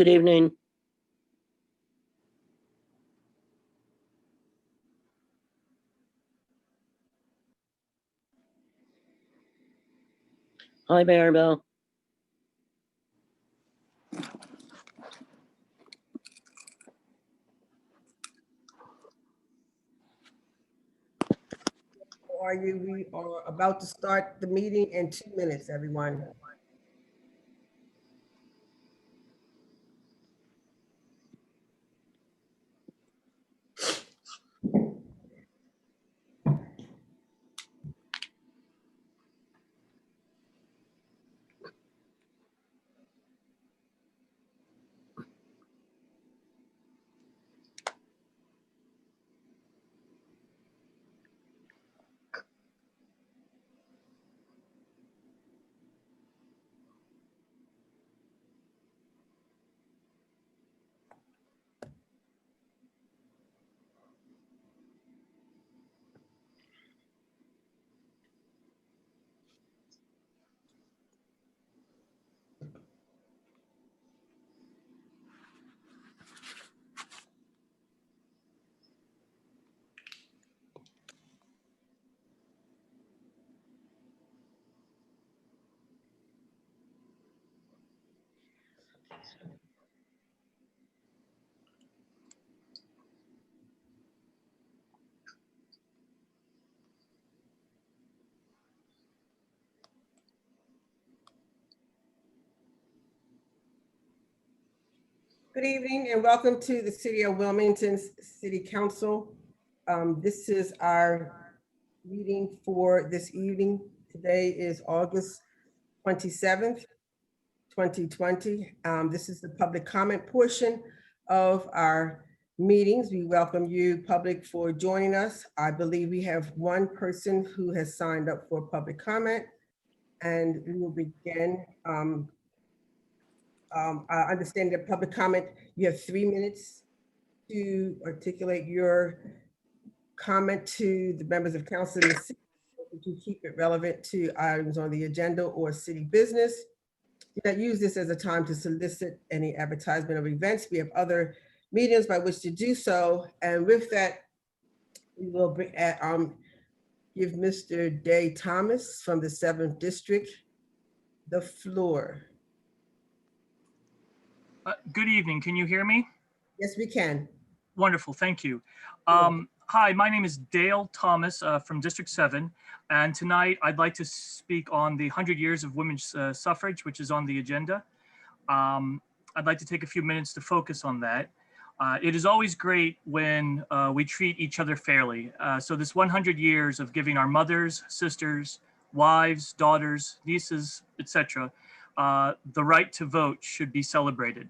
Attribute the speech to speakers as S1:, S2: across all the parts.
S1: Good evening. Hi, Maribel.
S2: Are you? We are about to start the meeting in 2 minutes, everyone. Good evening and welcome to the City of Wilmington's City Council. This is our meeting for this evening. Today is August 27th, 2020. This is the public comment portion of our meetings. We welcome you, public, for joining us. I believe we have one person who has signed up for public comment, and we will begin. I understand that public comment, you have 3 minutes to articulate your comment to the members of council in the city, to keep it relevant to items on the agenda or city business. Do not use this as a time to solicit any advertisement of events. We have other mediums by which to do so. And with that, we will give Mr. Day Thomas from the 7th District the floor.
S3: Good evening. Can you hear me?
S2: Yes, we can.
S3: Wonderful. Thank you. Hi, my name is Dale Thomas from District 7. And tonight I'd like to speak on the 100 years of women's suffrage, which is on the agenda. I'd like to take a few minutes to focus on that. It is always great when we treat each other fairly. So this 100 years of giving our mothers, sisters, wives, daughters, nieces, etc., the right to vote should be celebrated.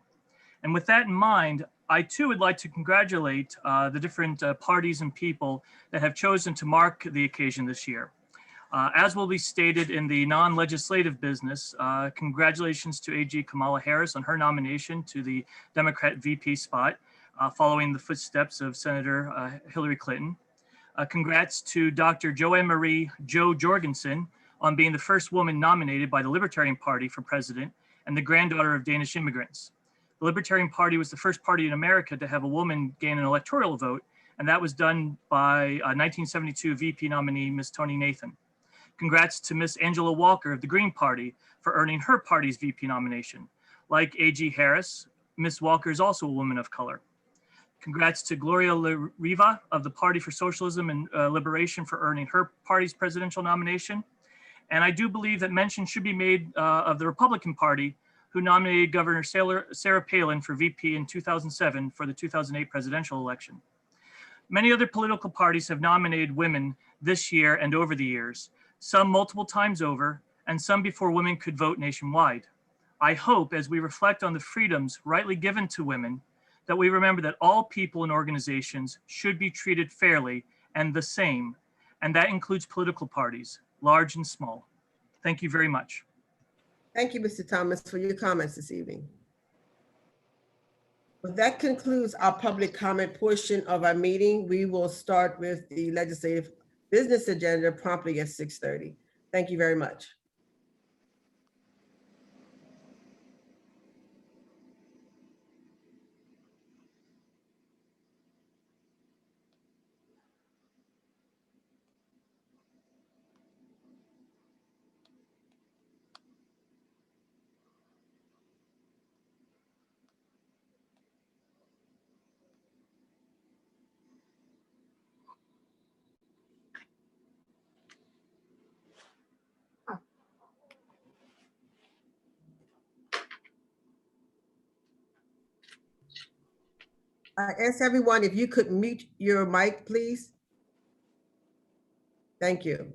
S3: And with that in mind, I too would like to congratulate the different parties and people that have chosen to mark the occasion this year. As will be stated in the non-legislative business, congratulations to AG Kamala Harris on her nomination to the Democrat VP spot, following the footsteps of Senator Hillary Clinton. Congrats to Dr. Joanne Marie Jo Jorgensen on being the first woman nominated by the Libertarian Party for president and the granddaughter of Danish immigrants. The Libertarian Party was the first party in America to have a woman gain an electoral vote, and that was done by 1972 VP nominee, Ms. Toni Nathan. Congrats to Ms. Angela Walker of the Green Party for earning her party's VP nomination. Like AG Harris, Ms. Walker is also a woman of color. Congrats to Gloria Riva of the Party for Socialism and Liberation for earning her party's presidential nomination. And I do believe that mention should be made of the Republican Party, who nominated Governor Sarah Palin for VP in 2007 for the 2008 presidential election. Many other political parties have nominated women this year and over the years, some multiple times over, and some before women could vote nationwide. I hope, as we reflect on the freedoms rightly given to women, that we remember that all people and organizations should be treated fairly and the same, and that includes political parties, large and small. Thank you very much.
S2: Thank you, Mr. Thomas, for your comments this evening. Well, that concludes our public comment portion of our meeting. We will start with the legislative business agenda promptly at 6:30. Thank you very much. I ask everyone if you could mute your mic, please. Thank you.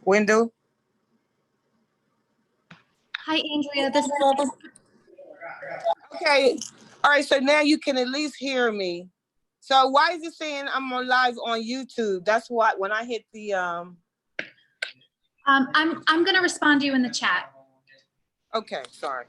S1: Wendell?
S4: Hi, Andrea. This is
S1: Okay, all right, so now you can at least hear me. So why is it saying I'm on live on YouTube? That's what, when I hit the,
S4: I'm going to respond to you in the chat.
S1: okay, sorry.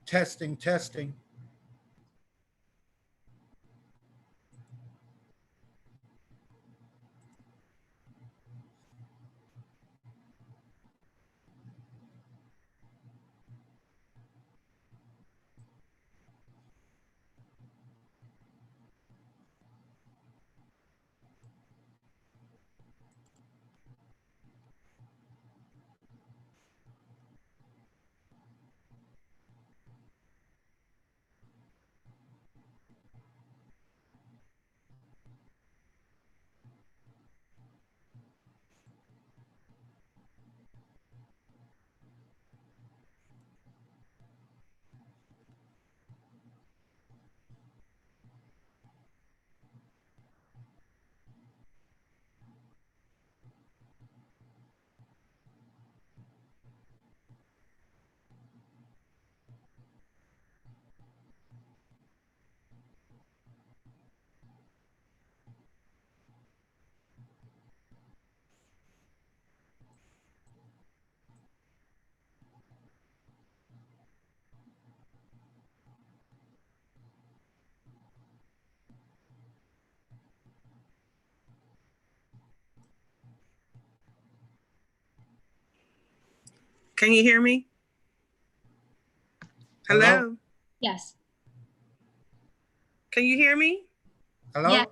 S5: Testing, testing.
S1: Can you hear me? Hello?
S4: Yes,
S1: Can you hear me?
S5: Hello?
S4: Yeah.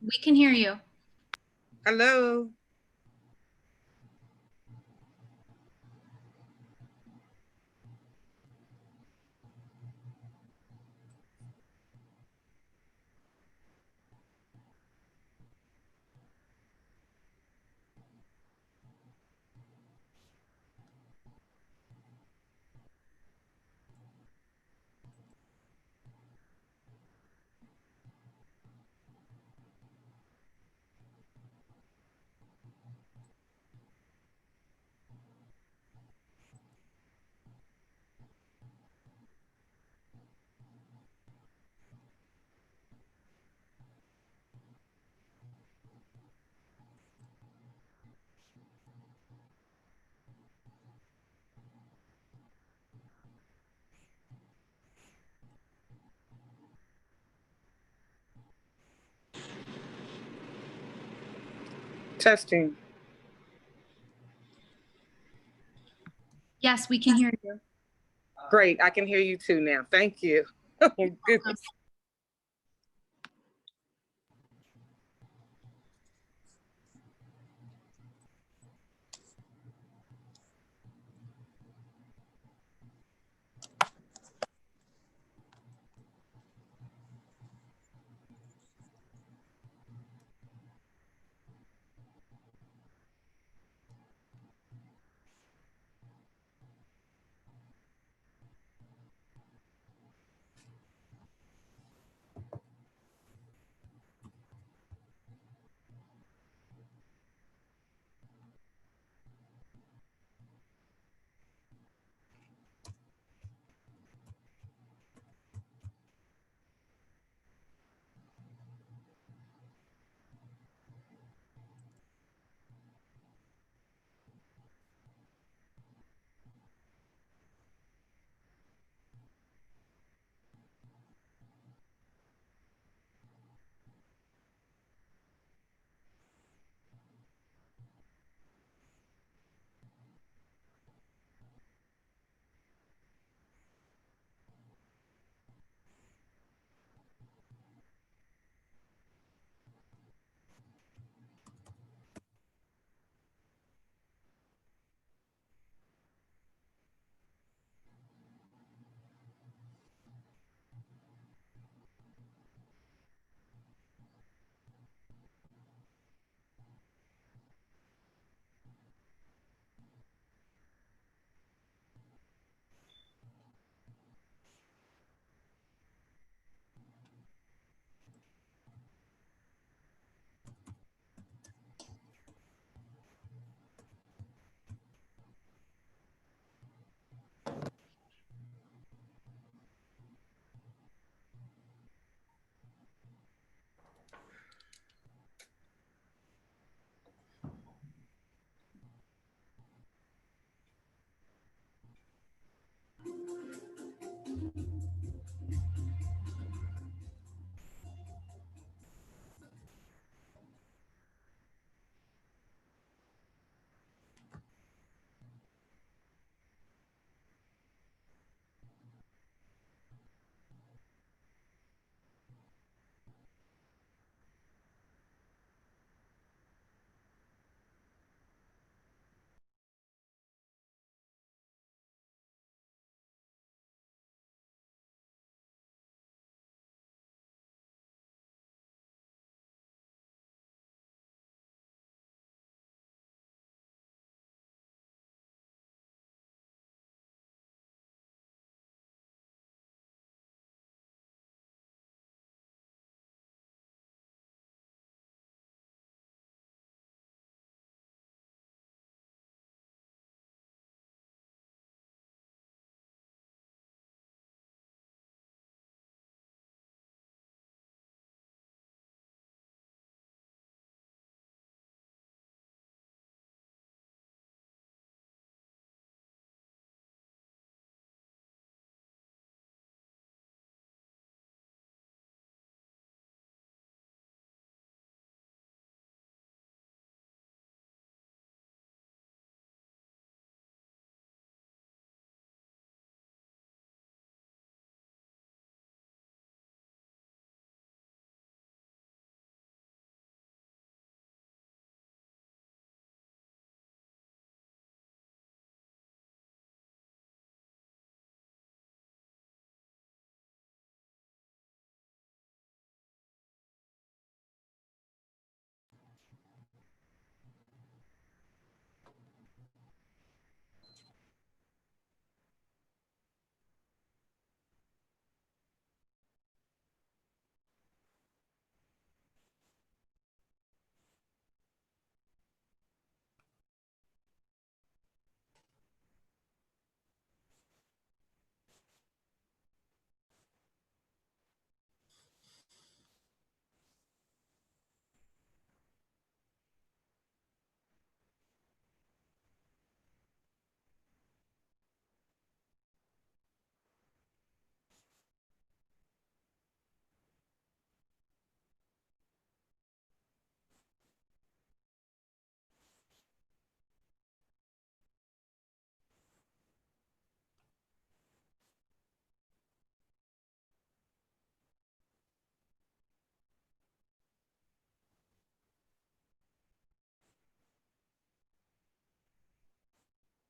S4: we can hear you.
S1: Hello? Testing.
S4: Yes, we can hear you.
S1: Great. I can hear you too now. Thank you. Oh, goodness.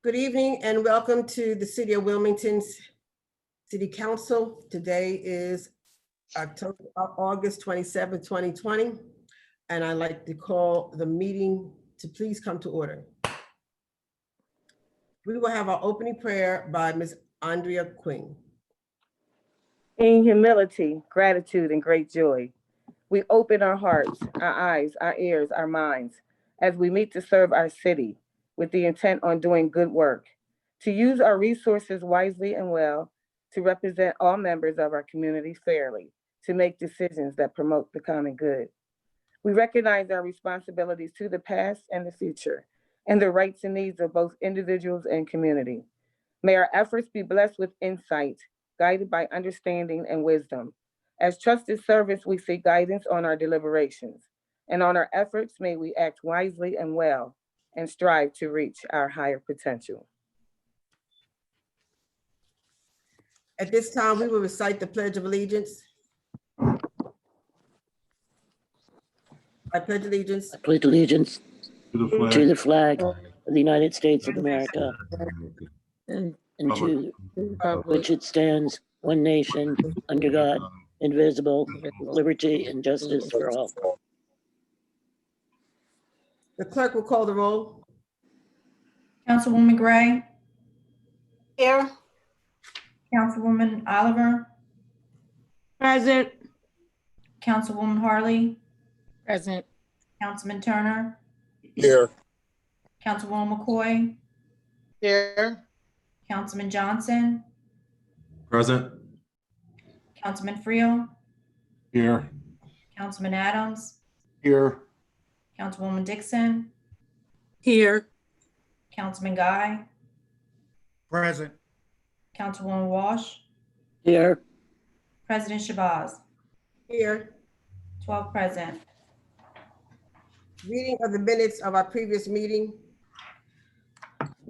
S2: Good evening and welcome to the City of Wilmington's City Council. Today is August 27, 2020, and I'd like to call the meeting to please come to order. We will have our opening prayer by Ms. Andrea Queen.
S1: In humility, gratitude, and great joy, we open our hearts, our eyes, our ears, our minds, as we meet to serve our city with the intent on doing good work, to use our resources wisely and well, to represent all members of our community fairly, to make decisions that promote the common good. We recognize our responsibilities to the past and the future, and the rights and needs of both individuals and community. May our efforts be blessed with insight, guided by understanding and wisdom. As trusted servants, we seek guidance on our deliberations, and on our efforts, may we act wisely and well, and strive to reach our higher potential.
S2: At this time, we will recite the Pledge of Allegiance. I pledge allegiance
S6: I pledge allegiance
S5: To the
S6: to
S5: flag
S6: the flag of the United States of America and to which it stands, one nation, under God, indivisible, liberty and justice for all.
S2: The clerk will call the roll.
S7: Councilwoman Gray,
S1: Here.
S7: Councilwoman Oliver,
S1: Present.
S7: Councilwoman Harley,
S1: Present.
S7: Councilman Turner,
S5: here.
S7: Councilwoman McCoy,
S1: Here.
S7: Councilman Johnson,
S5: Present.
S7: Councilman FREEL,
S5: Here.
S7: Councilman Adams,
S5: Here.
S7: Councilwoman Dixon,
S1: Here.
S7: Councilman Guy,
S5: Present.
S7: Councilwoman Walsh,
S6: Here,
S7: President Shabazz,
S2: Here.
S7: 12 present.
S2: Reading of the minutes of our previous meeting.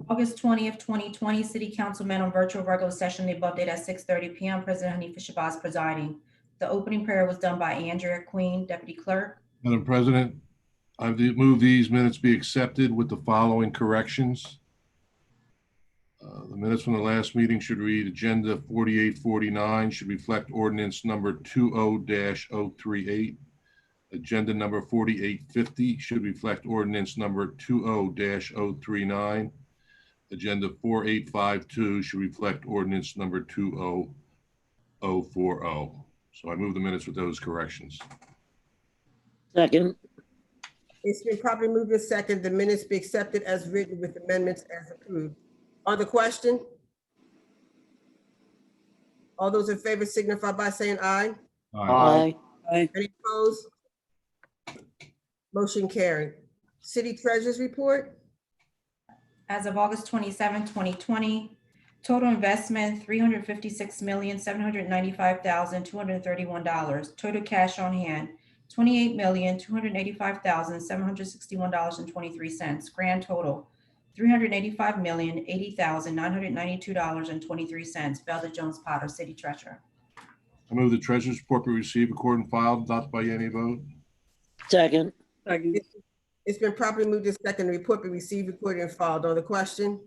S7: August 20th, 2020, City Council met on virtual regular session, the above date at 6:30 p.m. President Hanifa Shabazz presiding. The opening prayer was done by Andrea Queen, Deputy Clerk.
S8: Madam President, I move these minutes be accepted with the following corrections. The minutes from the last meeting should read Agenda 4849 should reflect ordinance number 20-038. Agenda number 4850 should reflect ordinance number 20-039. Agenda 4852 should reflect ordinance number 20040. So I move the minutes with those corrections.
S6: second,
S2: It's been properly moved and second. The minutes be accepted as written with amendments as approved. On the question? All those in favor signify by saying aye.
S6: aye,
S2: Any opposed? Motion carried. City Treasurer's Report.
S7: As of August 27, 2020, total investment, $356,795,231. Total cash on hand, $28,285,761.23. Grand total, $385,080,992.23. Belda Jones Potter, City Treasurer.
S8: I move the treasurer's report be received, recorded, and filed, adopted by any vote.
S6: second,
S2: It's been properly moved and second. The report be received, recorded, and filed. On the question?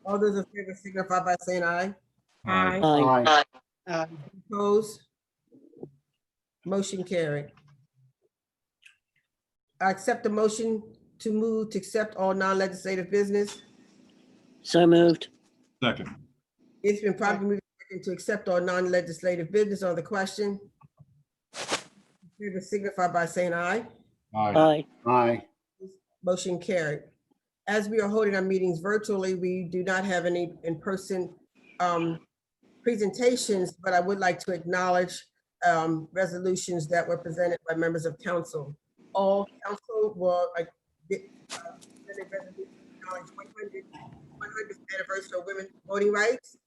S2: All those in favor signify by saying aye.
S6: aye,
S2: Opposed? Motion carried. I accept the motion to move to accept all non-legislative business.
S6: so moved,
S8: Second.
S2: It's been properly moved and seconded to accept all non-legislative business. On the question? Favor signify by saying aye.
S6: aye,
S2: Motion carried. As we are holding our meetings virtually, we do not have any in-person presentations, but I would like to acknowledge resolutions that were presented by members of council. All council will presented resolutions acknowledge 100th anniversary of women voting rights.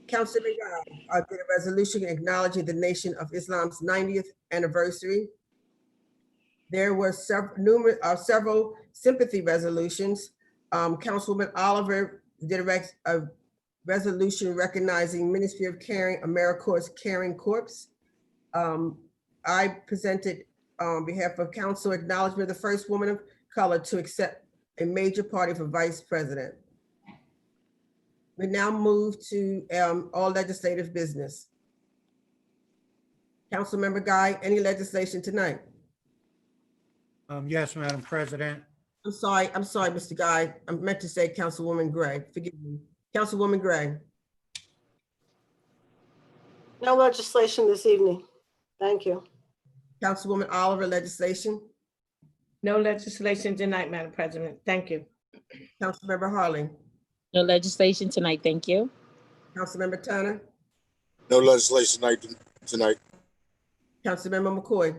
S2: Councilman Guy did a resolution acknowledging the Nation of Islam's 90th anniversary. There were several sympathy resolutions. Councilwoman Oliver did a resolution recognizing Ministry of Caring, AmeriCorps Caring Corps. I presented on behalf of council acknowledgement of the first woman of color to accept a major party for vice president. We now move to all legislative business. Councilmember Guy, any legislation tonight?
S5: Yes, Madam President.
S2: I'm sorry, Mr. Guy. I meant to say Councilwoman Gray. Forgive me. Councilwoman Gray.
S9: No legislation this evening. Thank you.
S2: Councilwoman Oliver, legislation.
S1: No legislation tonight, Madam President. Thank you.
S2: Councilmember Harling.
S10: No legislation tonight, thank you.
S2: Councilmember Turner.
S11: No legislation tonight.
S2: Councilmember McCoy.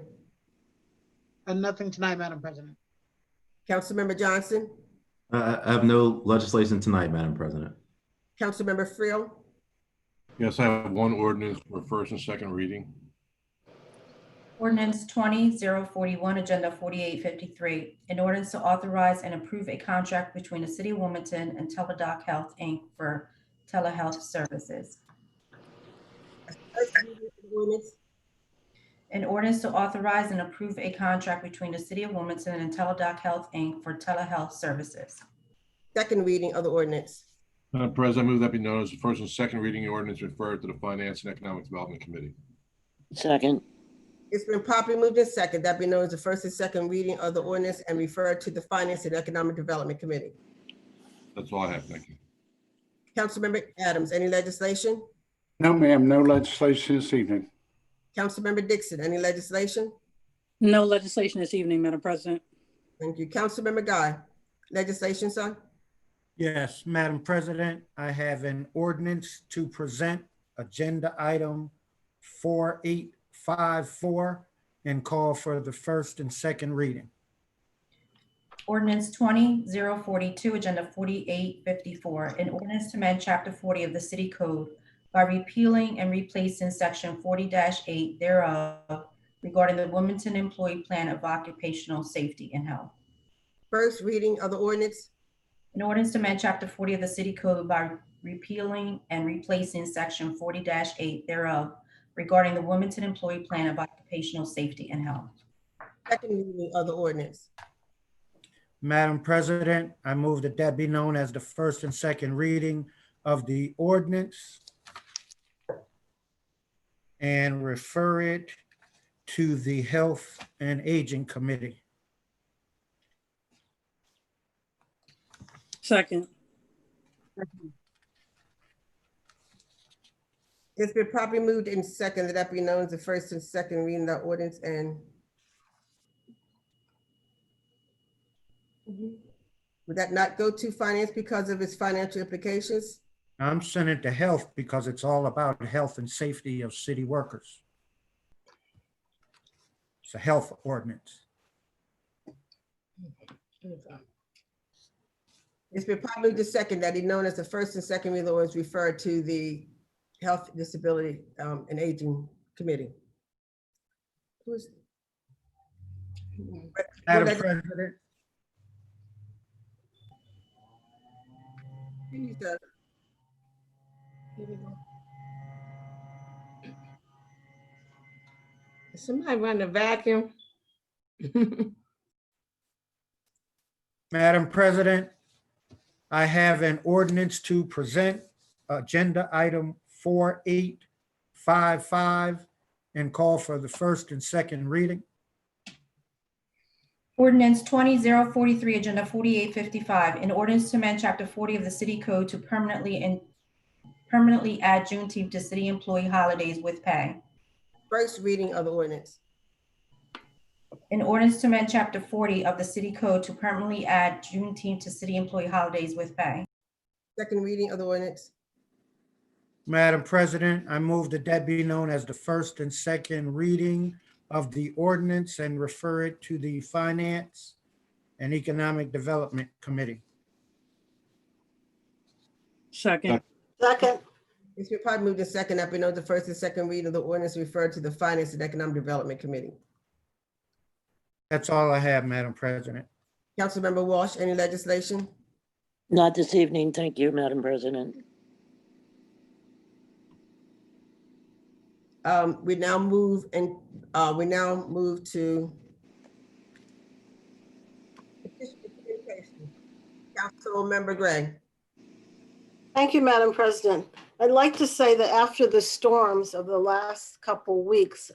S5: Nothing tonight, Madam President.
S2: Councilmember Johnson.
S12: I have no legislation tonight, Madam President.
S2: Councilmember FREEL.
S8: Yes, I have one ordinance for first and second reading.
S7: Ordinance 20-041, Agenda 4853, an ordinance to authorize and approve a contract between the City of Wilmington and Teladoc Health, Inc. for telehealth services. An ordinance to authorize and approve a contract between the City of Wilmington and Teladoc Health, Inc. for telehealth services.
S2: Second reading of the ordinance.
S8: Madam President, I move that be known as the first and second reading of the ordinance referred to the Finance and Economic Development Committee.
S6: Second.
S2: It's been properly moved in second that be known as the first and second reading of the ordinance and referred to the Finance and Economic Development Committee.
S8: That's all I have. Thank you.
S2: Councilmember Adams, any legislation?
S5: No, ma'am, no legislation this evening.
S2: Councilmember Dixon, any legislation?
S13: No legislation this evening, Madam President.
S2: Thank you. Councilmember Guy, legislation, sir?
S5: Yes, Madam President, I have an ordinance to present, agenda item 4854, and call for the first and second reading.
S7: Ordinance 20-042, Agenda 4854, an ordinance to amend Chapter 40 of the City Code by repealing and replacing Section 40-8 thereof regarding the Wilmington Employee Plan of Occupational Safety and Health.
S2: First reading of the ordinance.
S7: An ordinance to amend Chapter 40 of the City Code by repealing and replacing Section 40-8 thereof regarding the Wilmington Employee Plan of Occupational Safety and Health.
S2: Second reading of the ordinance.
S5: Madam President, I move that that be known as the first and second reading of the ordinance and refer it to the Health and Aging Committee.
S13: Second.
S2: It's been properly moved in second that that be known as the first and second reading of the ordinance and would that not go to finance because of its financial implications?
S5: I'm sending it to health because it's all about health and safety of city workers. It's a health ordinance.
S2: It's been properly the second that be known as the first and second reading of the ordinance referred to the Health, Disability, and Aging Committee. Who's?
S5: Madam President,
S1: Somebody run the vacuum.
S5: Madam President, I have an ordinance to present, agenda item 4855, and call for the first and second reading.
S7: Ordinance 20-043, Agenda 4855, an ordinance to amend Chapter 40 of the City Code to permanently add Juneteenth to city employee holidays with pay.
S2: First reading of the ordinance.
S7: An ordinance to amend Chapter 40 of the City Code to permanently add Juneteenth to city employee holidays with pay.
S2: Second reading of the ordinance.
S5: Madam President, I move that that be known as the first and second reading of the ordinance and refer it to the Finance and Economic Development Committee.
S13: Second.
S9: Second.
S2: It's been probably moved in second that we know the first and second reading of the ordinance referred to the Finance and Economic Development Committee.
S5: That's all I have, Madam President.
S2: Councilmember Walsh, any legislation?
S6: Not this evening. Thank you, Madam President.
S2: We now move to communication. Councilmember Gray.
S9: Thank you, Madam President. I'd like to say that after the storms of the last couple weeks,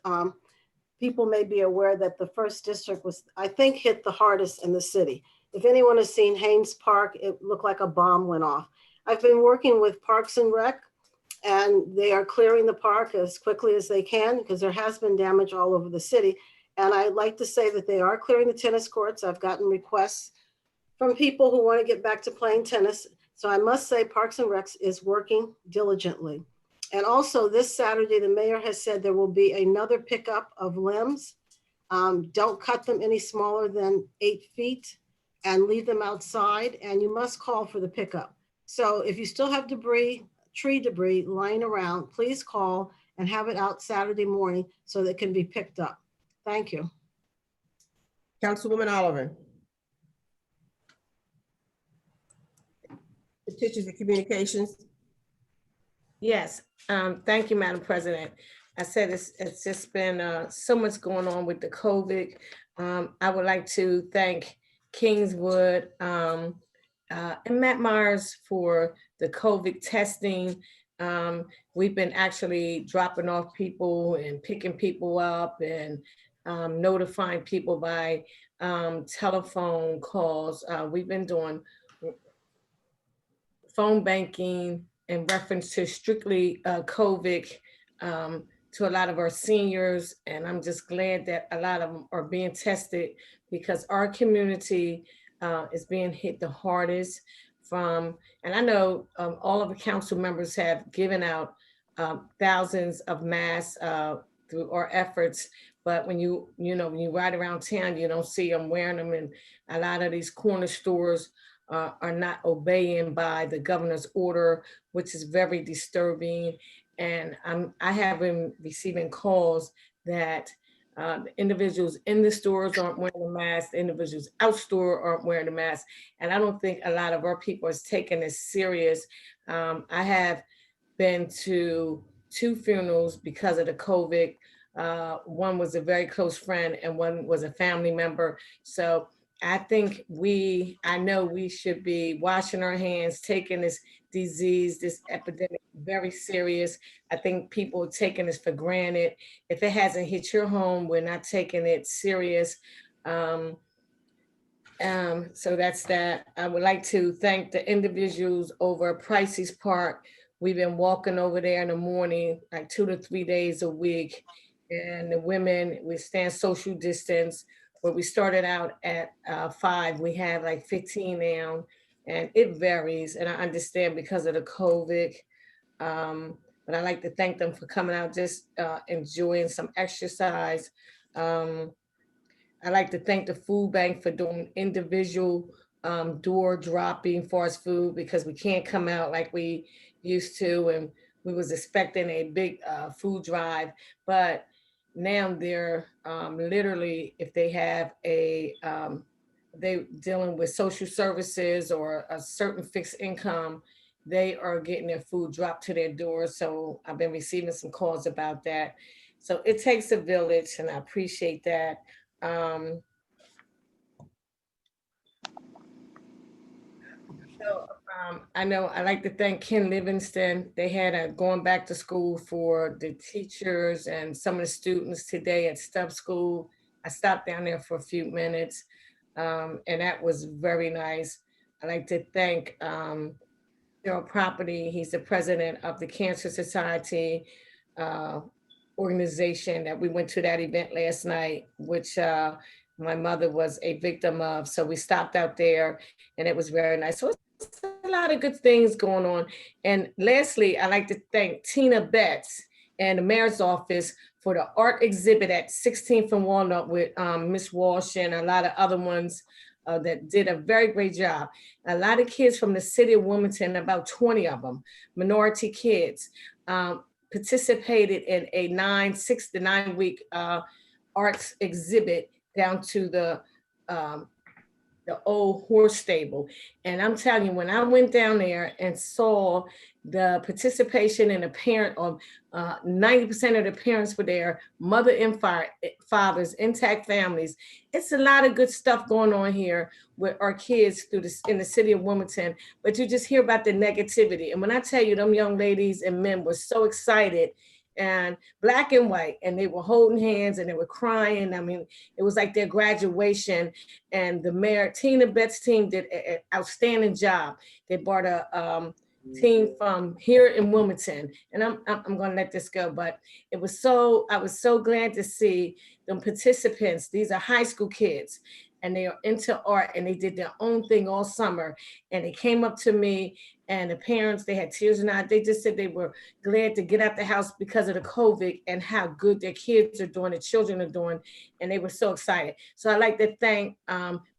S9: people may be aware that the first district was, I think, hit the hardest in the city. If anyone has seen Haynes Park, it looked like a bomb went off. I've been working with Parks and Rec, and they are clearing the park as quickly as they can because there has been damage all over the city. And I'd like to say that they are clearing the tennis courts. I've gotten requests from people who want to get back to playing tennis. So I must say Parks and Rec is working diligently. And also this Saturday, the mayor has said there will be another pickup of limbs. Don't cut them any smaller than 8 feet and leave them outside, and you must call for the pickup. So if you still have debris, tree debris lying around, please call and have it out Saturday morning so that it can be picked up. Thank you.
S2: Councilwoman Oliver. Petitions and communications.
S14: Yes, thank you, Madam President. I said it's just been so much going on with the COVID. I would like to thank Kingswood and Matt Myers for the COVID testing. We've been actually dropping off people and picking people up and notifying people by telephone calls. We've been doing phone banking in reference to strictly COVID to a lot of our seniors. And I'm just glad that a lot of them are being tested because our community is being hit the hardest from, and I know all of the council members have given out thousands of masks through our efforts. But when you ride around town, you don't see them wearing them. And a lot of these corner stores are not obeying by the governor's order, which is very disturbing. And I have been receiving calls that the individuals in the stores aren't wearing a mask, the individuals out store aren't wearing a mask. And I don't think a lot of our people is taking this serious. I have been to 2 funerals because of the COVID. One was a very close friend and one was a family member. So I think I know we should be washing our hands, taking this disease, this epidemic very serious. I think people are taking this for granted. If it hasn't hit your home, we're not taking it serious. So that's that. I would like to thank the individuals over at Price's Park. We've been walking over there in the morning, like 2 to 3 days a week. And the women, we stand social distance. Where we started out at 5, we have like 15 now, and it varies. And I understand because of the COVID, but I like to thank them for coming out, just enjoying some exercise. I like to thank the food bank for doing individual door dropping for us food because we can't come out like we used to, and we was expecting a big food drive, but now they're literally, if they have they dealing with social services or a certain fixed income, they are getting their food dropped to their door. So I've been receiving some calls about that. So it takes a village, and I appreciate that. I know I like to thank Ken Livingston. They had a going back to school for the teachers and some of the students today at Stubbs School. I stopped down there for a few minutes, and that was very nice. I like to thank Daryl Property. He's the president of the Cancer Society organization that we went to that event last night, which my mother was a victim of. So we stopped out there and it was very nice. So it's a lot of good things going on. And lastly, I'd like to thank Tina Betts and the mayor's office for the art exhibit at 16th and Walnut with Miss Walsh and a lot of other ones that did a very great job. A lot of kids from the city of Wilmington, about 20 of them, minority kids, participated in a 6 to 9 week arts exhibit down to the the old horse stable. And I'm telling you, when I went down there and saw the participation and the parent of 90% of the parents were there, mother and fathers, intact families. It's a lot of good stuff going on here with our kids through this in the city of Wilmington, but you just hear about the negativity. And when I tell you, them young ladies and men were so excited, and black and white, and they were holding hands and they were crying. I mean, it was like their graduation. And the mayor, Tina Betts' team did an outstanding job. They brought a team from here in Wilmington, and I'm going to let this go, but I was so glad to see them participants. These are high school kids, and they are into art, and they did their own thing all summer. And they came up to me, and the parents, they had tears in their eyes. They just said they were glad to get out the house because of the COVID and how good their kids are doing, the children are doing, and they were so excited. So I'd like to thank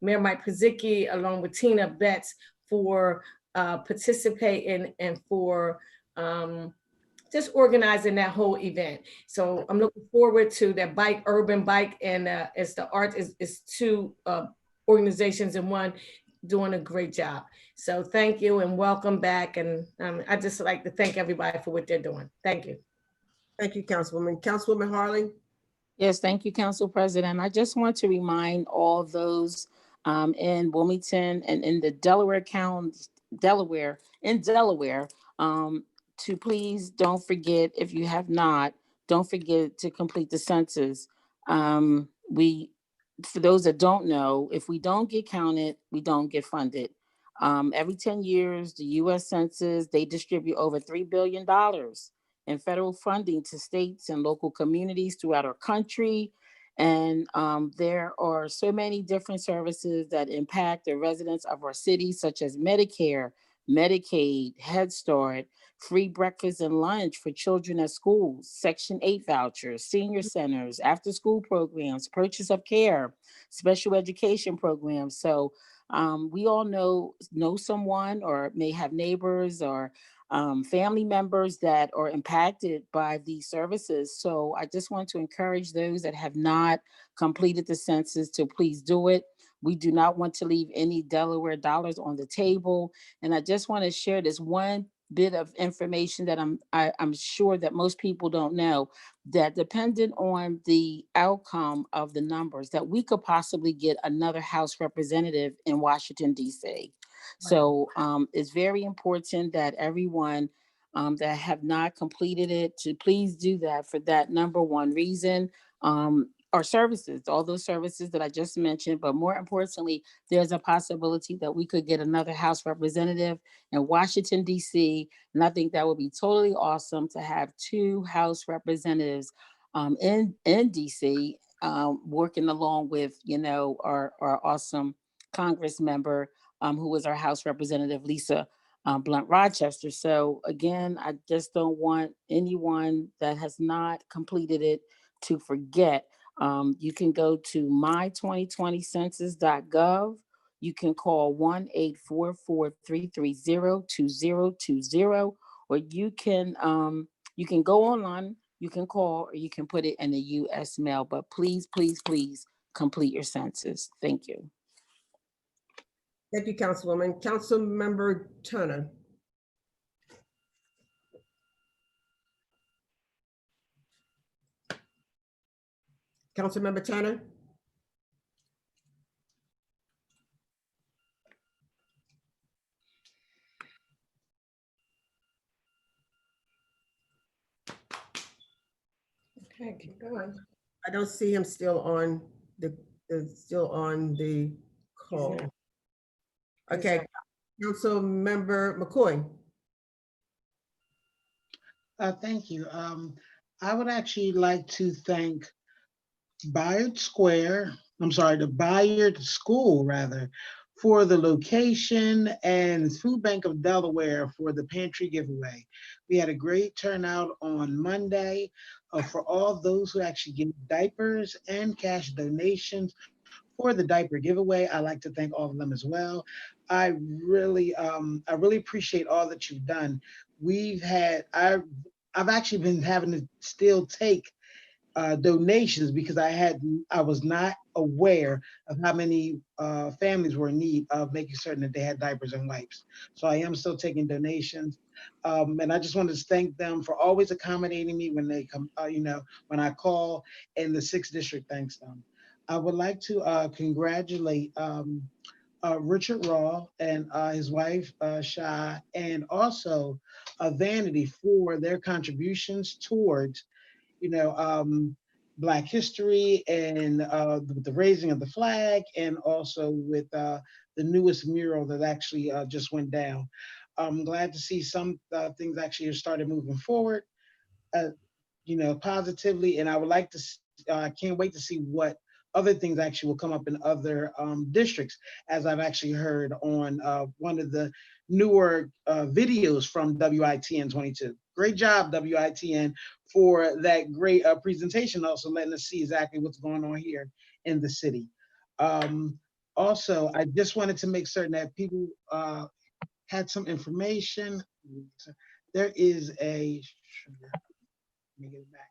S14: Mayor Mike Pizicki along with Tina Betts for participating and for just organizing that whole event. So I'm looking forward to that urban bike, and it's the art is two organizations in one doing a great job. So thank you and welcome back. And I just like to thank everybody for what they're doing. Thank you.
S2: Thank you, Councilwoman. Councilwoman Harley.
S10: Yes, thank you, Council President. I just want to remind all those in Wilmington and in the Delaware County, Delaware, to please don't forget, if you have not, don't forget to complete the census. For those that don't know, if we don't get counted, we don't get funded. Every 10 years, the U.S. Census, they distribute over $3 billion in federal funding to states and local communities throughout our country. And there are so many different services that impact the residents of our city, such as Medicare, Medicaid, Head Start, free breakfast and lunch for children at schools, Section 8 vouchers, senior centers, after-school programs, purchase of care, special education programs. So we all know someone or may have neighbors or family members that are impacted by these services. So I just want to encourage those that have not completed the census to please do it. We do not want to leave any Delaware dollars on the table. And I just want to share this one bit of information that I'm sure that most people don't know, that depending on the outcome of the numbers, that we could possibly get another House representative in Washington, D.C. So it's very important that everyone that have not completed it to please do that for that number one reason. Our services, all those services that I just mentioned, but more importantly, there's a possibility that we could get another House representative in Washington, D.C. And I think that would be totally awesome to have two House representatives in D.C. Working along with, our awesome Congress member, who was our House Representative, Lisa Blunt Rochester. So again, I just don't want anyone that has not completed it to forget. You can go to my2020census.gov. You can call 1-844-330-2020, or you can go online, you can call, or you can put it in the U.S. mail. But please, please, please complete your census. Thank you.
S2: Thank you, Councilwoman. Councilmember Turner. Councilmember Turner.
S14: Okay, keep going.
S2: I don't see him still on the call. Okay, Councilmember McCoy.
S15: Thank you. I would actually like to thank Bayard School rather, for the location, and Food Bank of Delaware for the pantry giveaway. We had a great turnout on Monday for all those who actually gave diapers and cash donations for the diaper giveaway. I'd like to thank all of them as well. I really appreciate all that you've done. I've actually been having to still take donations because I was not aware of how many families were in need of making certain that they had diapers and wipes. So I am still taking donations. And I just wanted to thank them for always accommodating me when they come, when I call, and the 6th District thanks them. I would like to congratulate Richard Raw and his wife, Shah, and also Vanity for their contributions towards Black history and the raising of the flag, and also with the newest mural that actually just went down. I'm glad to see some things actually have started moving forward, positively, and I would like to, I can't wait to see what other things actually will come up in other districts, as I've actually heard on one of the newer videos from WITN 22. Great job, WITN, for that great presentation, also letting us see exactly what's going on here in the city. Also, I just wanted to make certain that people had some information. There is a, let me get it back.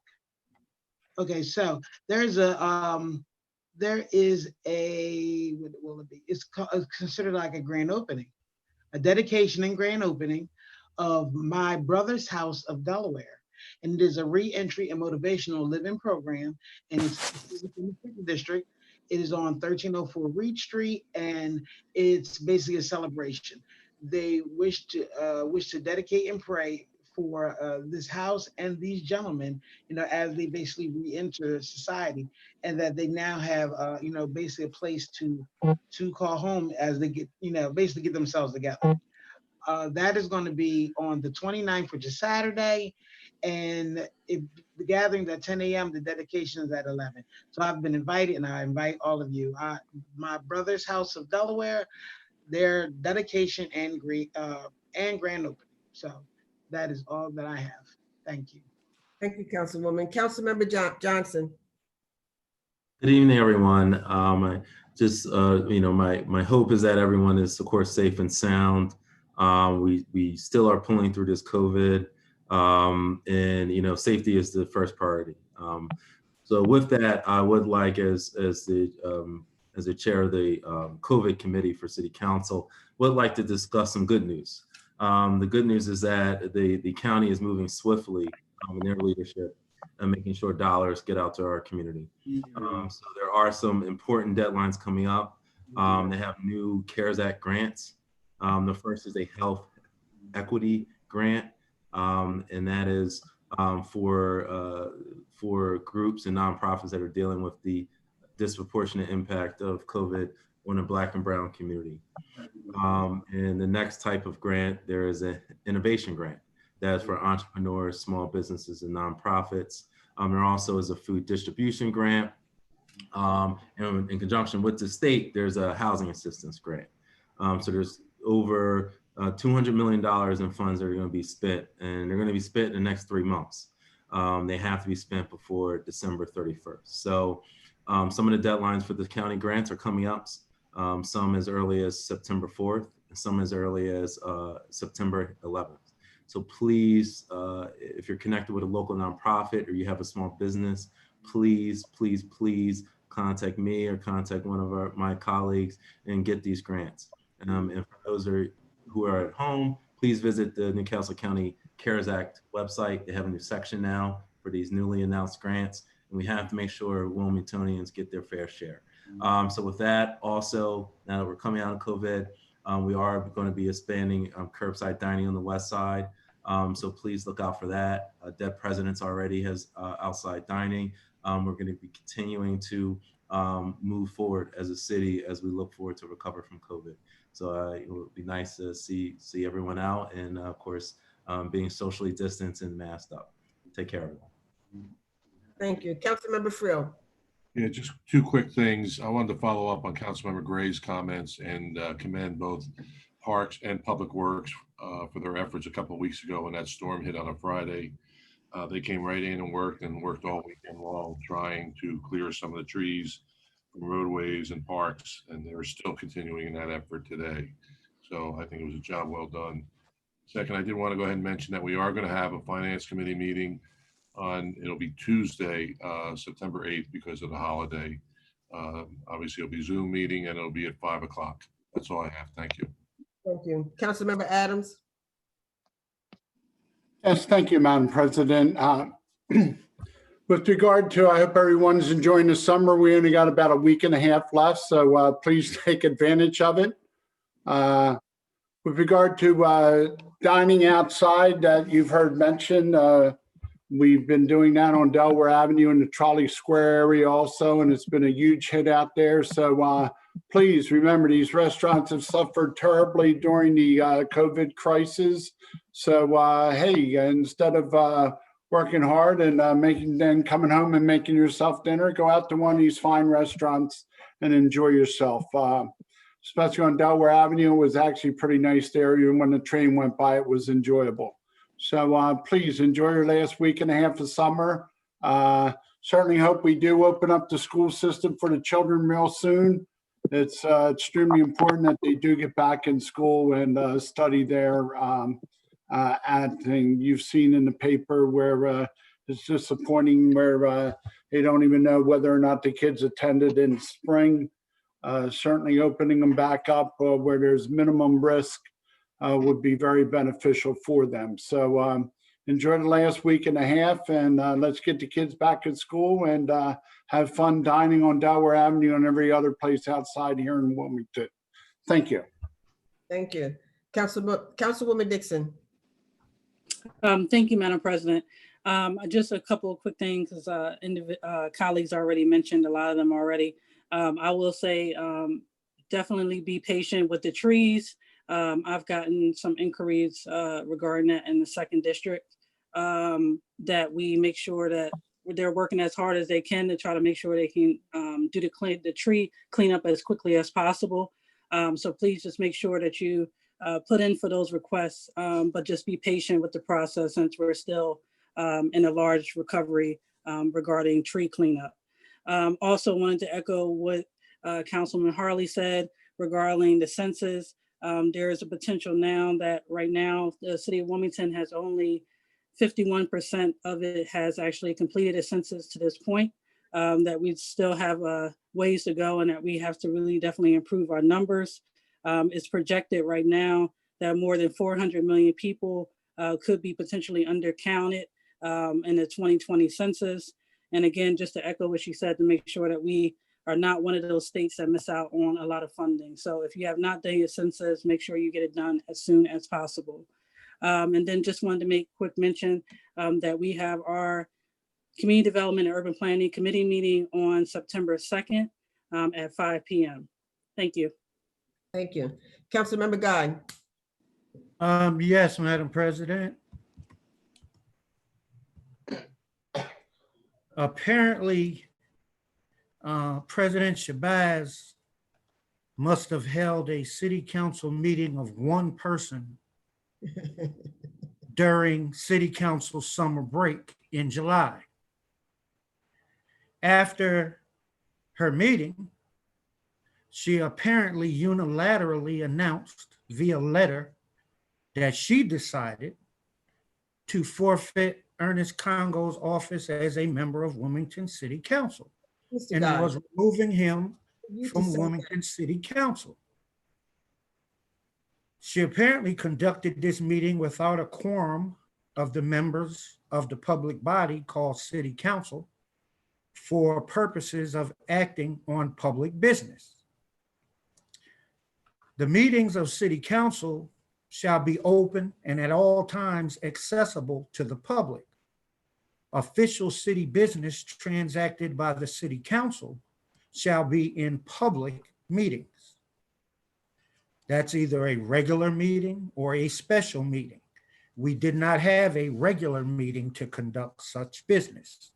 S15: Okay, so there is a, what will it be? It's considered like a grand opening, a dedication and grand opening of My Brother's House of Delaware. And it is a re-entry and motivational living program, and it's in the 5th District. It is on 1304 Reed Street, and it's basically a celebration. They wish to dedicate and pray for this house and these gentlemen, as they basically re-enter society, and that they now have, basically a place to call home as they get, basically get themselves together. That is going to be on the 29th, which is Saturday, and the gathering's at 10 a.m. The dedication is at 11. So I've been invited, and I invite all of you. My Brother's House of Delaware, their dedication and grand opening. So that is all that I have. Thank you.
S2: Thank you, Councilwoman. Councilmember Johnson.
S12: Good evening, everyone. I just, my hope is that everyone is, of course, safe and sound. We still are pulling through this COVID, and safety is the first priority. So with that, I would like, as the chair of the COVID committee for City Council, would like to discuss some good news. The good news is that the county is moving swiftly in their leadership and making sure dollars get out to our community. So there are some important deadlines coming up. They have new CARES Act grants. The first is a health equity grant, and that is for groups and nonprofits that are dealing with the disproportionate impact of COVID on the Black and Brown community. And the next type of grant, there is an innovation grant. That's for entrepreneurs, small businesses, and nonprofits. There also is a food distribution grant. And in conjunction with the state, there's a housing assistance grant. So there's over $200 million in funds that are going to be spent, and they're going to be spent in the next 3 months. They have to be spent before December 31st. So some of the deadlines for the county grants are coming up. Some as early as September 4th, and some as early as September 11th. So please, if you're connected with a local nonprofit or you have a small business, please, please, please contact me or contact one of my colleagues and get these grants. And for those who are at home, please visit the Newcastle County CARES Act website. They have a new section now for these newly announced grants, and we have to make sure Wilmingtonians get their fair share. So with that, also, now that we're coming out of COVID, we are going to be expanding curbside dining on the west side. So please look out for that. Dead Presidents already has outside dining. We're going to be continuing to move forward as a city as we look forward to recover from COVID. So it would be nice to see everyone out, and of course, being socially distanced and masked up. Take care, everyone.
S2: Thank you. Councilmember FREEL.
S8: Yeah, just two quick things. I wanted to follow up on Councilmember Gray's comments and commend both Parks and Public Works for their efforts a couple of weeks ago when that storm hit on a Friday. They came right in and worked all weekend long trying to clear some of the trees from roadways and parks, and they're still continuing in that effort today. So I think it was a job well done. Second, I did want to go ahead and mention that we are going to have a Finance Committee meeting it'll be Tuesday, September 8th because of the holiday. Obviously, it'll be Zoom meeting and it'll be at 5 o'clock. That's all I have. Thank you.
S2: Thank you. Councilmember Adams?
S16: Yes, thank you, Madam President. With regard to, I hope everyone's enjoying the summer. We only got about a week and a half left, so please take advantage of it. With regard to dining outside that you've heard mentioned, we've been doing that on Delaware Avenue in the Trolley Square area also, and it's been a huge hit out there. So please remember, these restaurants have suffered terribly during the COVID crisis. So hey, instead of working hard and coming home and making yourself dinner, go out to one of these fine restaurants and enjoy yourself. Especially on Delaware Avenue, it was actually a pretty nice there. Even when the train went by, it was enjoyable. So please enjoy your last week and a half of summer. Certainly hope we do open up the school system for the children real soon. It's extremely important that they do get back in school and study there. Thing you've seen in the paper where it's disappointing where they don't even know whether or not the kids attended in spring. Certainly opening them back up where there's minimum risk would be very beneficial for them. So enjoy the last week and a half, and let's get the kids back at school and have fun dining on Delaware Avenue and every other place outside here in Wilmington. Thank you.
S2: Thank you. Councilwoman Dixon.
S13: Thank you, Madam President. Just a couple of quick things, as colleagues already mentioned, a lot of them already. I will say definitely be patient with the trees. I've gotten some inquiries regarding that in the 2nd District, that we make sure that they're working as hard as they can to try to make sure they can do the tree cleanup as quickly as possible. So please just make sure that you put in for those requests, but just be patient with the process since we're still in a large recovery regarding tree cleanup. Also wanted to echo what Councilman Harley said regarding the census. There is a potential now that right now the city of Wilmington has only 51% of it has actually completed a census to this point, that we still have ways to go and that we have to really definitely improve our numbers. It's projected right now that more than 400 million people could be potentially undercounted in the 2020 census. And again, just to echo what she said, to make sure that we are not one of those states that miss out on a lot of funding. So if you have not done your census, make sure you get it done as soon as possible. And then just wanted to make quick mention that we have our Community Development and Urban Planning Committee meeting on September 2nd at 5 p.m. Thank you.
S2: Thank you. Councilmember Guy.
S5: Yes, Madam President. Apparently, President Shabazz must have held a city council meeting of one person during city council summer break in July. After her meeting, she apparently unilaterally announced via letter that she decided to forfeit Ernest Congo's office as a member of Wilmington City Council, and was removing him from Wilmington City Council. She apparently conducted this meeting without a quorum of the members of the public body called City Council for purposes of acting on public business. The meetings of City Council shall be open and at all times accessible to the public. Official city business transacted by the City Council shall be in public meetings. That's either a regular meeting or a special meeting. We did not have a regular meeting to conduct such business.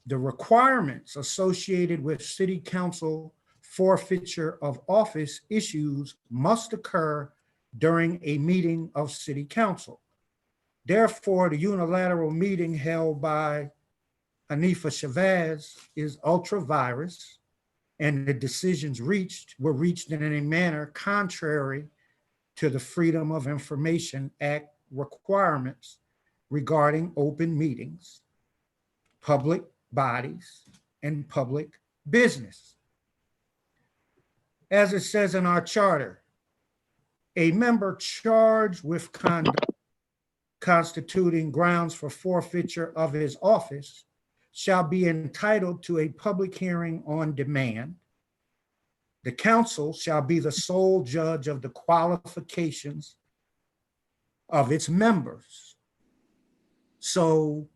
S5: The requirements associated with City Council forfeiture of office issues must occur during a meeting of City Council. Therefore, the unilateral meeting held by Hanifa Shabazz is ultra virus, and the decisions were reached in a manner contrary to the Freedom of Information Act requirements regarding open meetings, public bodies, and public business. As it says in our charter, a member charged with conduct constituting grounds for forfeiture of his office shall be entitled to a public hearing on demand. The council shall be the sole judge of the qualifications of its members. So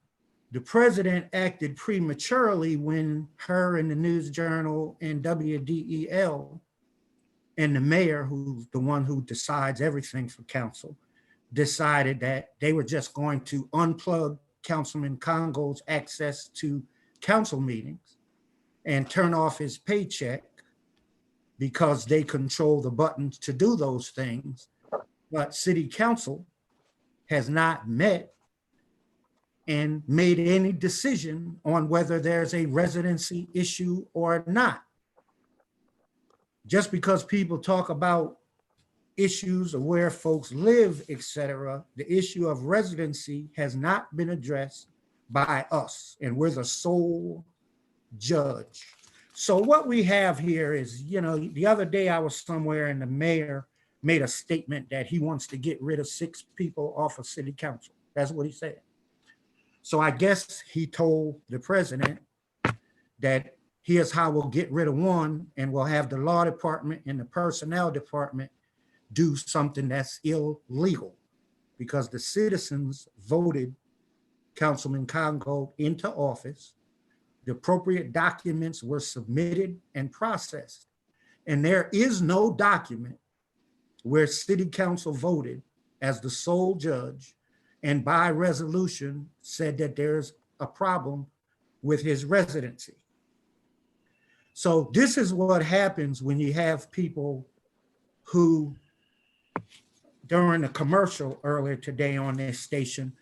S5: the president acted prematurely when her and the News Journal and WDEL and the mayor, who's the one who decides everything for council, decided that they were just going to unplug Councilman Congo's access to council meetings and turn off his paycheck because they control the buttons to do those things. But city council has not met and made any decision on whether there's a residency issue or not. Just because people talk about issues of where folks live, etc., the issue of residency has not been addressed by us, and we're the sole judge. So what we have here is, the other day I was somewhere and the mayor made a statement that he wants to get rid of 6 people off of city council. That's what he said. So I guess he told the president that here's how we'll get rid of one, and we'll have the law department and the personnel department do something that's illegal, because the citizens voted Councilman Congo into office. The appropriate documents were submitted and processed. And there is no document where city council voted as the sole judge and by resolution said that there's a problem with his residency. So this is what happens when you have people who, during a commercial earlier today on this station,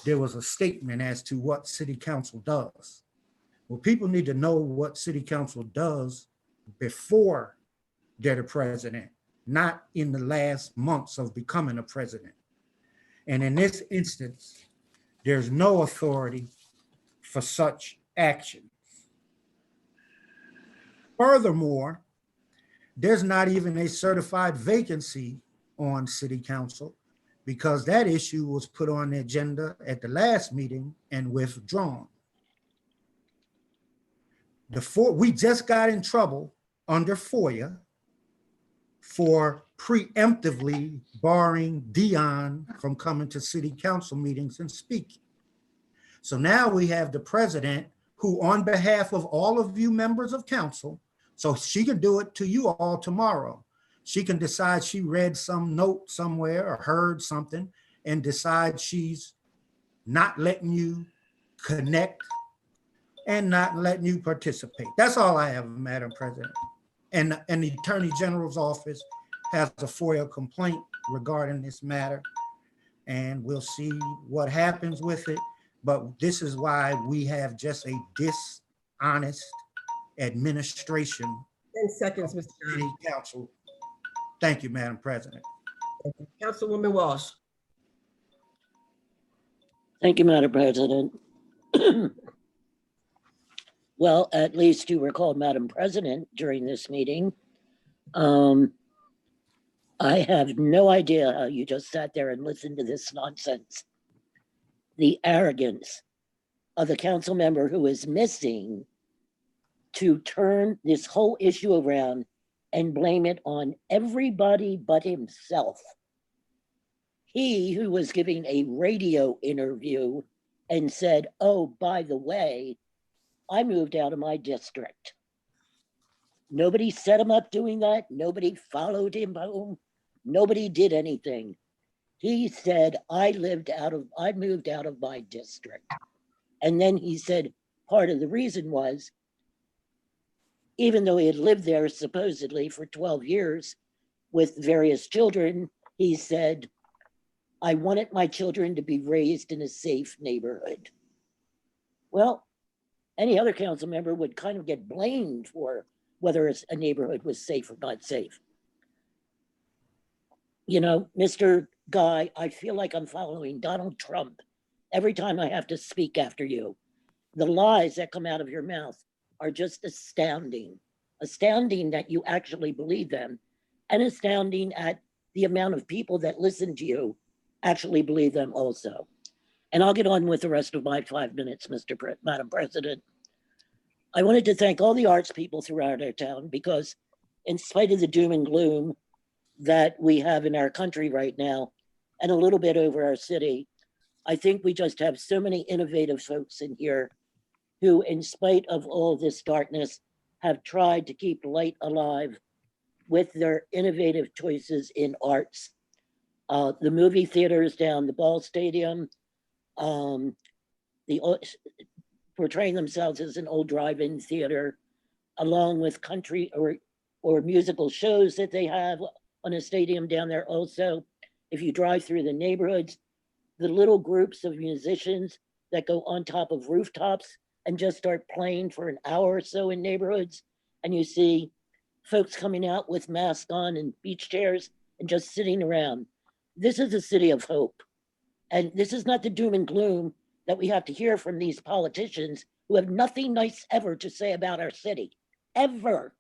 S5: there was a statement as to what city council does. Well, people need to know what city council does before they're the president, not in the last months of becoming a president. And in this instance, there's no authority for such action. Furthermore, there's not even a certified vacancy on city council, because that issue was put on the agenda at the last meeting and withdrawn. We just got in trouble under FOIA for preemptively barring Dion from coming to city council meetings and speaking. So now we have the president who, on behalf of all of you members of council, so she can do it to you all tomorrow. She can decide she read some note somewhere or heard something and decide she's not letting you connect and not letting you participate. That's all I have, Madam President. And the Attorney General's office has a FOIA complaint regarding this matter, and we'll see what happens with it. But this is why we have just a dishonest administration
S2: 10 seconds, Mr.
S5: city council. Thank you, Madam President.
S2: Councilwoman Walsh.
S6: Thank you, Madam President. Well, at least you were called Madam President during this meeting. I have no idea how you just sat there and listened to this nonsense. The arrogance of the council member who is missing to turn this whole issue around and blame it on everybody but himself. He who was giving a radio interview and said, oh, by the way, I moved out of my district. Nobody set him up doing that. Nobody followed him home. Nobody did anything. He said, I moved out of my district. And then he said, part of the reason was, even though he had lived there supposedly for 12 years with various children, he said, I wanted my children to be raised in a safe neighborhood. Well, any other council member would kind of get blamed for whether a neighborhood was safe or not safe. You know, Mr. Guy, I feel like I'm following Donald Trump every time I have to speak after you. The lies that come out of your mouth are just astounding. Astounding that you actually believe them, and astounding at the amount of people that listen to you actually believe them also. And I'll get on with the rest of my 5 minutes, Madam President. I wanted to thank all the arts people throughout our town, because in spite of the doom and gloom that we have in our country right now, and a little bit over our city, I think we just have so many innovative folks in here who, in spite of all this darkness, have tried to keep light alive with their innovative choices in arts. The movie theaters down the Ball Stadium, portraying themselves as an old drive-in theater, along with country or musical shows that they have on a stadium down there also. If you drive through the neighborhoods, the little groups of musicians that go on top of rooftops and just start playing for an hour or so in neighborhoods, and you see folks coming out with masks on and beach chairs and just sitting around. This is a city of hope. And this is not the doom and gloom that we have to hear from these politicians who have nothing nice ever to say about our city, ever.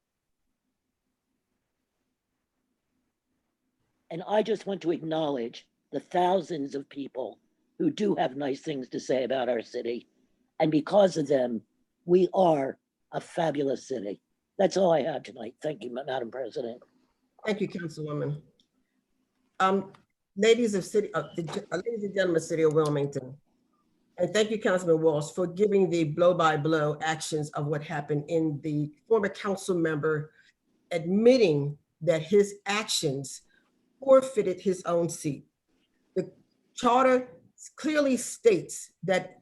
S6: And I just want to acknowledge the thousands of people who do have nice things to say about our city. And because of them, we are a fabulous city. That's all I have tonight. Thank you, Madam President.
S2: Thank you, Councilwoman. Ladies and gentlemen, of City of Wilmington, and thank you, Councilman Walsh, for giving the blow-by-blow actions of what happened in the former council member admitting that his actions forfeited his own seat. The charter clearly states that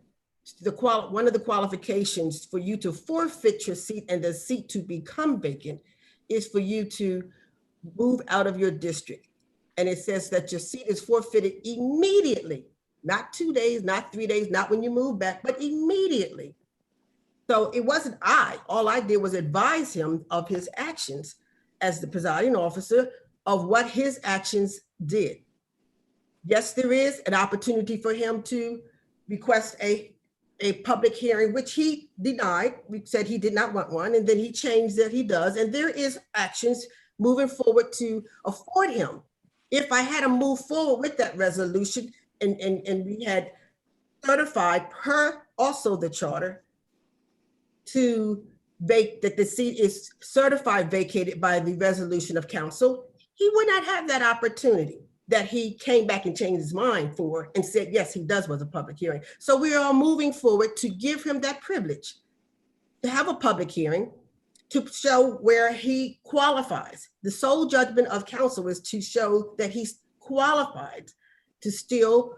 S2: one of the qualifications for you to forfeit your seat and the seat to become vacant is for you to move out of your district. And it says that your seat is forfeited immediately, not 2 days, not 3 days, not when you move back, but immediately. So it wasn't all I did was advise him of his actions as the presiding officer of what his actions did. Yes, there is an opportunity for him to request a public hearing, which he denied. We said he did not want one, and then he changed that he does. And there is actions moving forward to afford him. If I had to move forward with that resolution and we had certified per also the charter to that the seat is certified vacated by the resolution of council, he would not have that opportunity that he came back and changed his mind for and said, yes, he does want a public hearing. So we are moving forward to give him that privilege to have a public hearing to show where he qualifies. The sole judgment of council is to show that he's qualified to still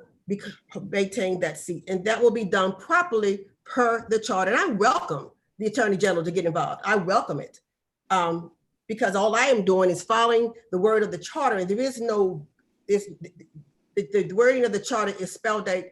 S2: maintain that seat. And that will be done properly per the charter. And I welcome the Attorney General to get involved. I welcome it. Because all I am doing is following the word of the charter. And there is no, the wording of the charter is spelled out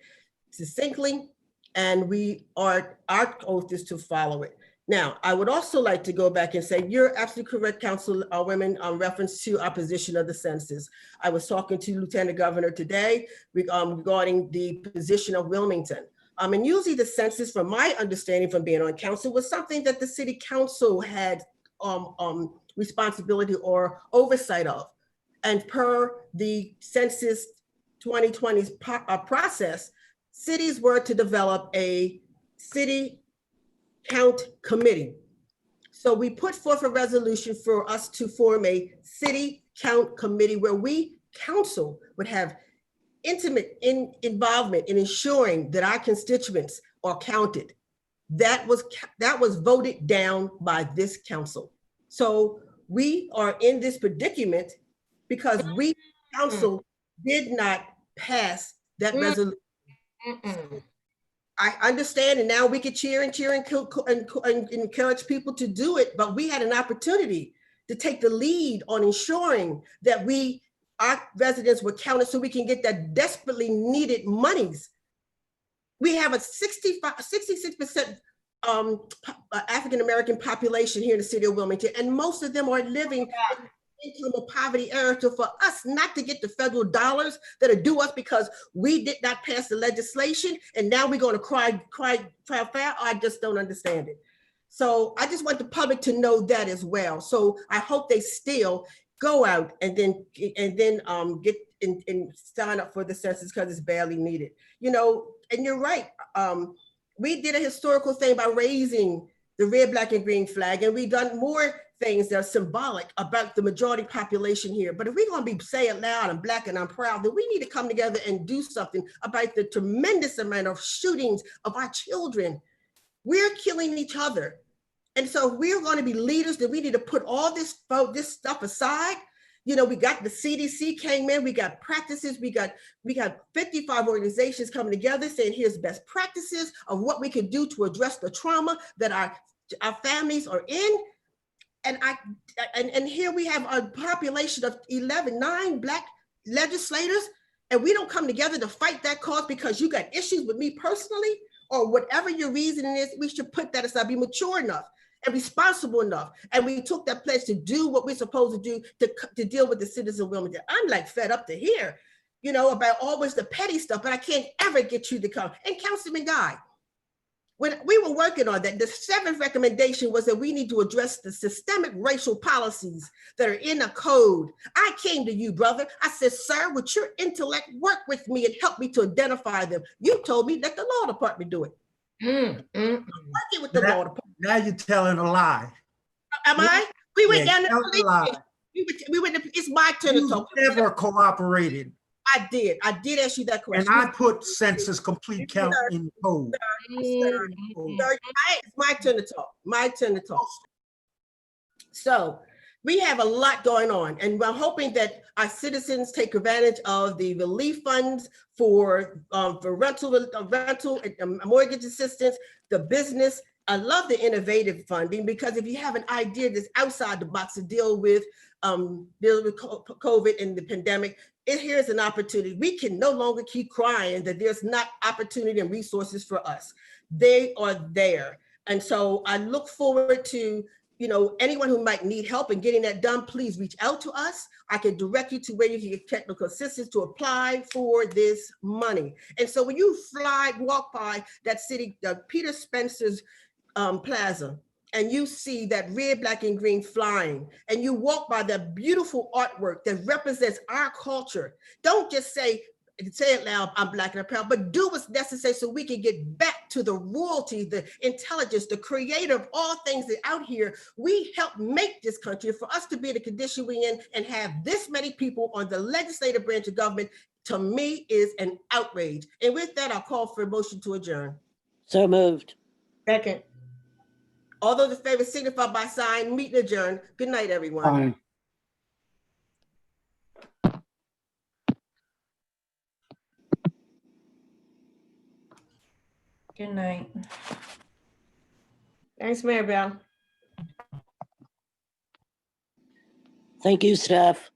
S2: succinctly, and our oath is to follow it. Now, I would also like to go back and say, you're absolutely correct, Councilwoman, on reference to opposition of the census. I was talking to Lieutenant Governor today regarding the position of Wilmington. And usually the census, from my understanding from being on council, was something that the city council had responsibility or oversight of. And per the census 2020's process, cities were to develop a city count committee. So we put forth a resolution for us to form a city count committee where we, council, would have intimate involvement in ensuring that our constituents are counted. That was voted down by this council. So we are in this predicament because we, council, did not pass that resolution. I understand, and now we could cheer and encourage people to do it, but we had an opportunity to take the lead on ensuring that our residents were counted so we can get that desperately needed monies. We have a 66% African-American population here in the city of Wilmington, and most of them are living income or poverty area for us not to get the federal dollars that are due us because we did not pass the legislation, and now we're going to cry foul. I just don't understand it. So I just want the public to know that as well. So I hope they still go out and then get and sign up for the census because it's badly needed. You know, and you're right. We did a historical thing by raising the red, black, and green flag, and we've done more things that are symbolic about the majority population here. But if we're going to be saying loud and black and I'm proud, then we need to come together and do something about the tremendous amount of shootings of our children. We're killing each other. And so if we're going to be leaders, then we need to put all this stuff aside. You know, we got the CDC came in, we got practices, we got 55 organizations coming together saying here's best practices of what we can do to address the trauma that our families are in. And here we have a population of 9 Black legislators, and we don't come together to fight that cause because you got issues with me personally, or whatever your reasoning is. We should put that aside, be mature enough and responsible enough. And we took that pledge to do what we're supposed to do to deal with the citizens of Wilmington. I'm like fed up to hear, you know, about always the petty stuff, but I can't ever get you to come. And Councilman Guy, when we were working on that, the 7th recommendation was that we need to address the systemic racial policies that are in the code. I came to you, brother. I said, sir, with your intellect, work with me and help me to identify them. You told me let the law department do it. I'm working with the law department.
S5: Now you're telling a lie.
S2: Am I? We went
S5: Yeah,
S2: down the police station. We went to, it's my turn to talk.
S5: Never cooperated.
S2: I did ask you that question.
S5: And I put census complete count in the code.
S2: Sir, it's my turn to talk. My turn to talk. So we have a lot going on, and we're hoping that our citizens take advantage of the relief funds for rental and mortgage assistance, the business. I love the innovative funding because if you have an idea that's outside the box to deal with COVID and the pandemic, here's an opportunity. We can no longer keep crying that there's not opportunity and resources for us. They are there. And so I look forward to, you know, anyone who might need help in getting that done, please reach out to us. I can direct you to where you can get technical assistance to apply for this money. And so when you walk by that city, Peter Spencer's Plaza, and you see that red, black, and green flying, and you walk by the beautiful artwork that represents our culture, don't just say it loud, I'm Black and I'm proud, but do what's necessary so we can get back to the royalty, the intelligence, the creator of all things that out here. We help make this country. For us to be in the condition we're in and have this many people on the legislative branch of government, to me, is an outrage. And with that, I'll call for a motion to adjourn.
S6: So moved.
S2: Second. All those in favor signify by sign. Meeting adjourned. Good night, everyone.
S16: Aye.
S7: Good night.
S14: Thanks, Mary Bell.
S6: Thank you, staff.